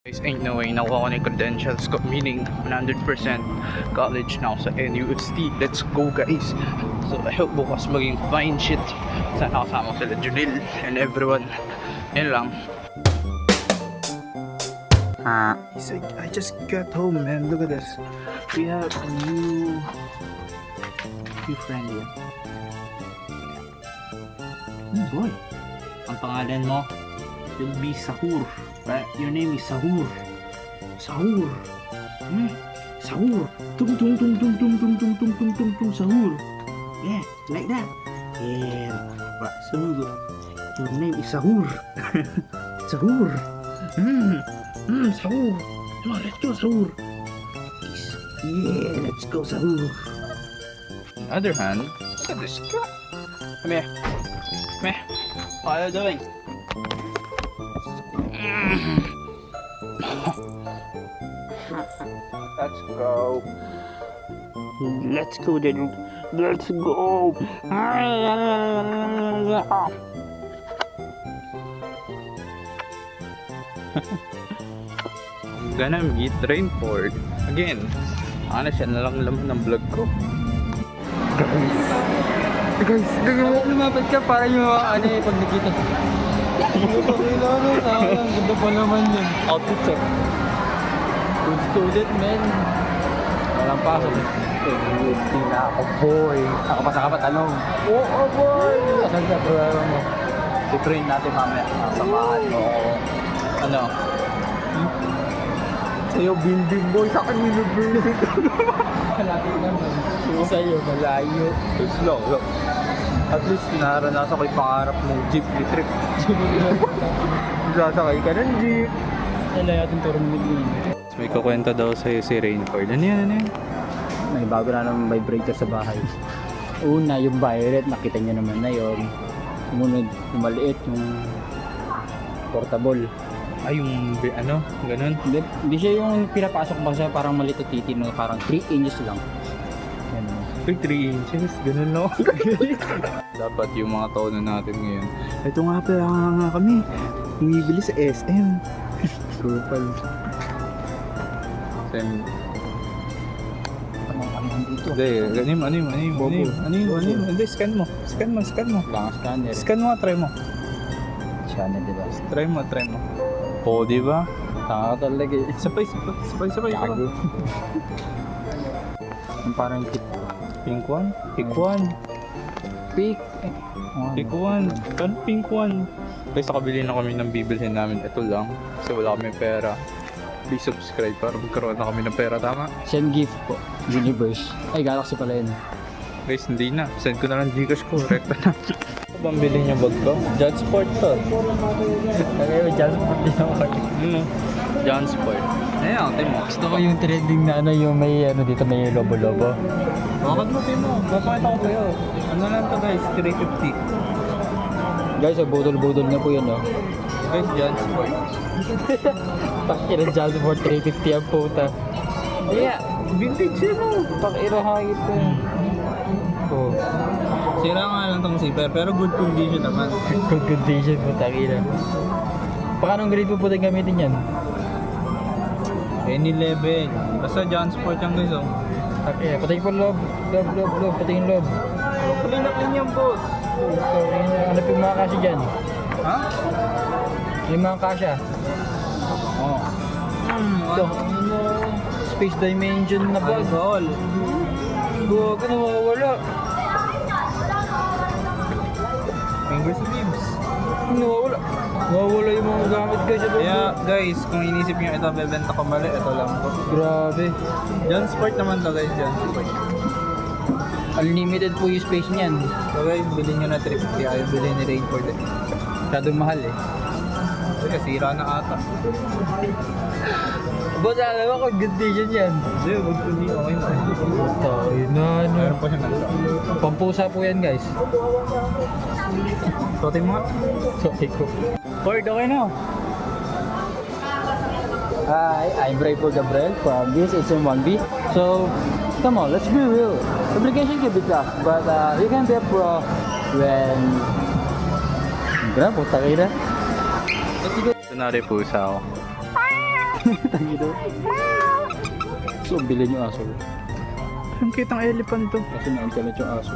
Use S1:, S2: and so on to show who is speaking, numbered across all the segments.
S1: Guys, ain't no way nakuha ko na yung credentials ko, meaning 100% college now sa NUST. Let's go guys. So I hope bukas maging fine shit. Sana kasama ko sila Junil and everyone. Yan lang. He's like, I just got home, man. Look at this. We have a new friend here. Boy, ang pangalan mo will be Sahur. Right? Your name is Sahur. Sahur. Sahur. Tung tung tung tung tung tung tung tung tung tung tung Sahur. Yeah, like that. Yeah. Right, Sahur. Your name is Sahur. Sahur. Sahur. Come on, let's go Sahur. Yeah, let's go Sahur. On the other hand, look at this. Come here. Come here. How are you doing? Let's go. Let's go then. Let's go. I'm gonna meet Rainford again. Honest, yan na lang laman ng vlog ko.
S2: Guys, lumapit ka para yung ano eh, pag nakita. Ang ganda pa naman yun.
S1: Outfit check.
S2: Good student, man. Walang pasok.
S1: UST na ako, boy.
S2: Nakapasa ka pa tanong.
S1: Oo, boy.
S2: Saan ka programa mo?
S1: I-train natin mamaya. Samahan mo ako. Ano? Sa'yo, building boy. Sa akin, building.
S2: Malapit naman. Sa'yo, malayo.
S1: Slow. At least naranasan ko yung pangarap mong jeepney trip. Sasakay ka ng jeep.
S2: Alay ating turong din.
S1: May kukwento daw sa'yo si Rainford. Ano yan?
S2: May bago na naman vibrator sa bahay. Una, yung violet, nakita nyo naman na yun. Sumunod, yung maliit, yung portable.
S1: Ay, yung ano? Ganun?
S2: Hindi siya yung pinapasok ba siya parang maliit na titi, no? Parang 3 inches lang. Yan.
S1: Uy, 3 inches. Ganun no? Dapat yung mga tono natin ngayon. Ito nga pala nga kami. Bumibili sa SM. Trupal. SM.
S2: Ano dito?
S1: Hindi, anim. Hindi, scan mo. Scan mo.
S2: Lang scanner.
S1: Scan mo, try mo.
S2: Channel, diba?
S1: Try mo. Oo, di ba?
S2: Tanga talaga eh.
S1: Sabay.
S2: Gago. Yung parang
S1: Pink one? Pick one.
S2: pick.
S1: Pick one. Kan pink one. Guys, nakabili na kami ng bibilhin namin. Ito lang. Kasi wala kami pera. Please subscribe para magkaroon na kami ng pera. Tama?
S2: Send gift po. Universe. Ay, Galaxy pala yun.
S1: Guys, hindi na. Send ko na lang Gcash ko. Rekta na. Pambili niyo bag ko? Jansport to.
S2: Kaya yung jazz po din ako.
S1: Ano? Jansport. Ayan, tayo mo.
S2: Gusto ko yung trending na ano, yung may ano dito, may lobo-lobo.
S1: Bakit mo tayo mo? Papakita ko sa'yo. Ano lang to guys? 350.
S2: Guys, budol-budol na po yun, no?
S1: Guys, Jansport.
S2: Pakira jazz for 350 ang puta.
S1: Yeah, vintage yun mo.
S2: Pakira hangit ko yun. Oh.
S1: Sira nga lang tong zipper, pero good condition naman.
S2: Good condition po, takira. Paano grade po pwede gamitin yan?
S1: Any level. Basta Jansport yung guys, oh.
S2: Takira, patayin po loob. Loob, patayin loob.
S1: Clean na clean yung boss.
S2: Ano po yung mga kasya dyan?
S1: Ha?
S2: Yung mga kasya.
S1: Oo.
S2: Ito. Space dimension na ba?
S1: Alcohol.
S2: Bago nawawala.
S1: Finger sleeves.
S2: Nawawala. Nawawala yung mga gamit guys.
S1: Kaya guys, kung inisip nyo ito bebenta ko mali, ito lang to.
S2: Grabe.
S1: Jansport naman to guys, Jansport.
S2: Unlimited po yung space niyan.
S1: So guys, bilhin nyo na 350, ayaw bilhin ni Rainford eh.
S2: Masyadong mahal eh.
S1: Kasi sira na ata.
S2: Boss, alam mo kung condition yan.
S1: Hindi, good condition. Okay na.
S2: Tayo na ano.
S1: Meron pa siya nalala.
S2: Pampusa po yan guys.
S1: Sotin mo nga.
S2: Sorry ko.
S1: Ford, okay na.
S2: Hi, I'm Rayford Gabriel from this SM1B. So, come on, let's be real. Application can be tough, but you can be a pro when... Grabe, puta kayo na.
S1: Ito na rin pusa ako.
S2: Tangido. So, bilhin yung aso.
S1: Ang kitang elephant to.
S2: Kasi nagkalat yung aso.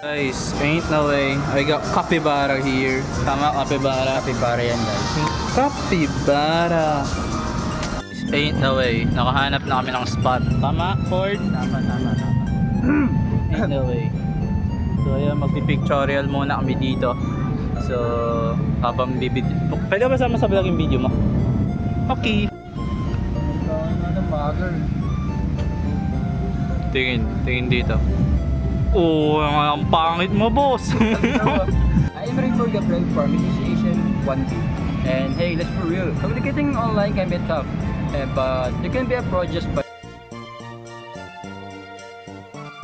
S1: Guys, ain't no way. I got capybara here. Tama, capybara.
S2: Capybara yan guys.
S1: Capybara. Ain't no way. Nakahanap na kami ng spot. Tama, Ford?
S2: Tama.
S1: Ain't no way. So ayan, magpipictorial muna kami dito. So, habang bibid... Pwede ba sama sa vlog yung video mo? Okay.
S2: Ano magal.
S1: Tingin dito. Oh, ang pangit mo, boss.
S2: I am ready for the play for initiation 1B. And hey, let's be real. Communicating online can be tough. But you can be a pro just by...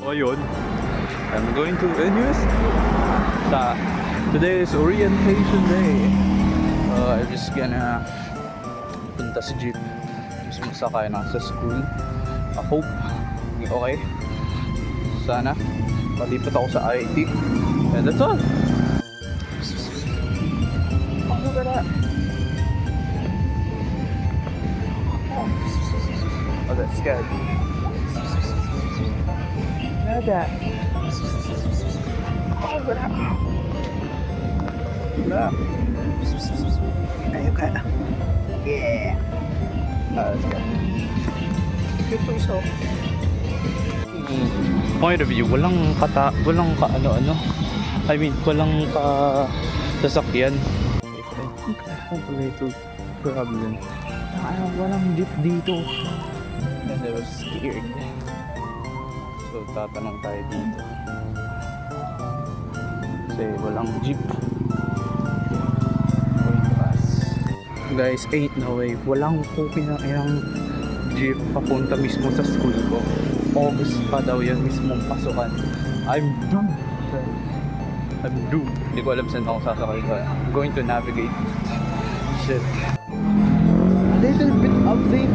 S1: Ayun. I'm going to NUS. Today is orientation day. I'm just gonna punta sa jeep. Just masakay na sa school. I hope okay. Sana malipat ako sa IT. And that's all. Ano ba na? Oh, that's scared. Nada. Oh, wala. Wala. Ayaw ka. Yeah. Let's go. Good to so. Point of view, walang ano-ano. I mean, walang sasakyan. I have a little problem. Walang jeep dito. And I was scared. So, tatanong tayo dito. Kasi walang jeep. Guys, ain't no way. Walang pinakayang jeep papunta mismo sa school ko. August pa daw yan mismong pasukan. I'm doomed. Hindi ko alam saan ako sasakay ko. I'm going to navigate. Shit. A little bit update.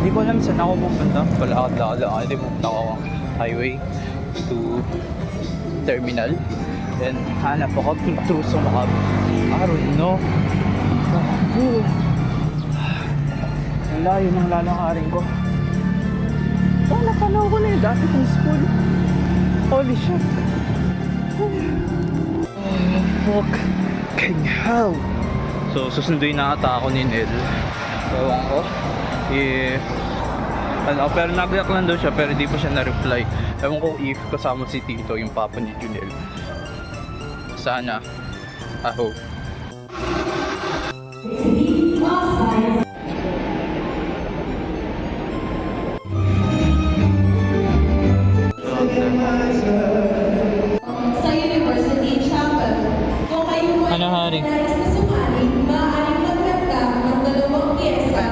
S1: Hindi ko alam saan ako pupunta. Palakad lang. Hindi pupunta ako highway to terminal. Then hanap ako through Sumakab. I don't know. Ang layo ng lalakarin ko. Oh, napanaw ko na yung dati kong school. Holy shit. Oh, fucking hell. So, susunduin na ata ako ni Nel. Ewan ko. Pero nag-react lang daw siya, pero di pa siya na-reply. Ewan ko if kasama si Tito, yung papa ni Junel. Sana. I hope.
S3: Sa University Chapel, kung kayo po
S1: Ano, Hari?
S3: nais na sumali, maaaring magkanta ng dalawang pyesa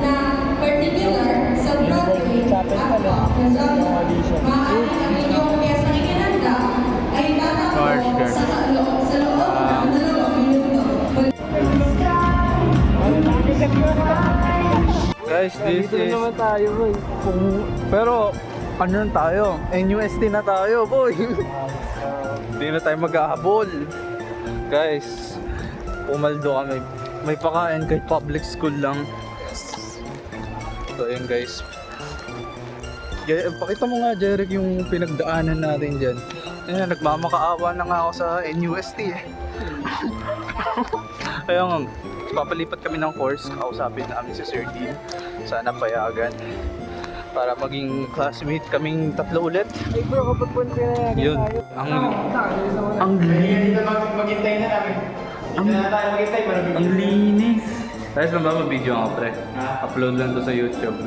S3: na particular sa Broadway at Gonzalo. Maaaring ang inyong pyesa ikinanda ay tatakbo sa loob ng 2 minuto.
S1: Guys, this is...
S2: tayo boy.
S1: Pero, ano na tayo? NUST na tayo, boy! Hindi na tayo mag-ahabol. Guys, pumaldo kami. May pakain kahit public school lang. So, ayun guys. Pakita mo nga, Jeric, yung pinagdaanan natin dyan. Ayan, nagmamakaawa na nga ako sa NUST eh. Kaya nga, papalipat kami ng course. Kausapin namin si Sir Dean. Sana payagan. Para maging classmate kaming 3 ulit.
S2: Ay bro, kapag punta na yan.
S1: Yun. Ang linis.
S4: Maghintay na namin. Hindi na tayo maghintay.
S1: Ang linis. Guys, magbaba-video nga pre. Upload lang to sa YouTube.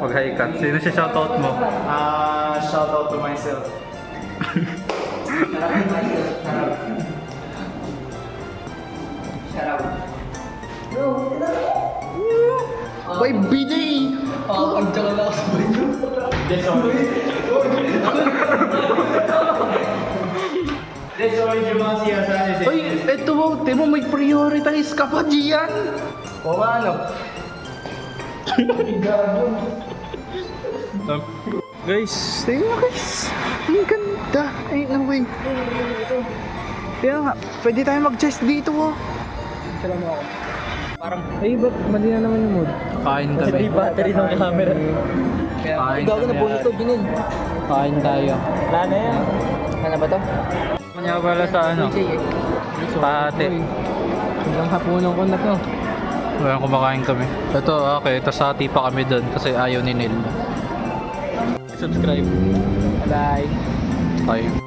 S1: Pag-hi cut. Sino siya shoutout mo?
S4: Shout out to myself.
S1: By BJ!
S4: Pagtsaka na ako sa bayo. Sorry. Sorry, Jumang siya sa akin.
S1: Uy, eto mo, timo may prioritize ka pa diyan.
S4: O ano?
S1: Guys, tingnan mo guys. Ang ganda. Ay, no way. Kaya nga, pwede tayo mag-chest dito oh.
S4: picture mo ako. Parang,
S2: ba't mali na naman yung mood?
S1: Kain
S4: kasi
S1: kami.
S4: yung battery ng camera.
S1: Kain
S4: Ikaw na
S1: kami.
S4: po ito, ginin.
S2: Kain tayo.
S4: Wala na yan. Ano ba to?
S1: Kanya pala sa ano? Pate.
S2: Hanggang hapunan ko na to.
S1: Walang kumakain kami. Ito, okay. Ito sa pa kami doon kasi ayaw ni Neil. Subscribe.
S2: Bye.
S1: Bye.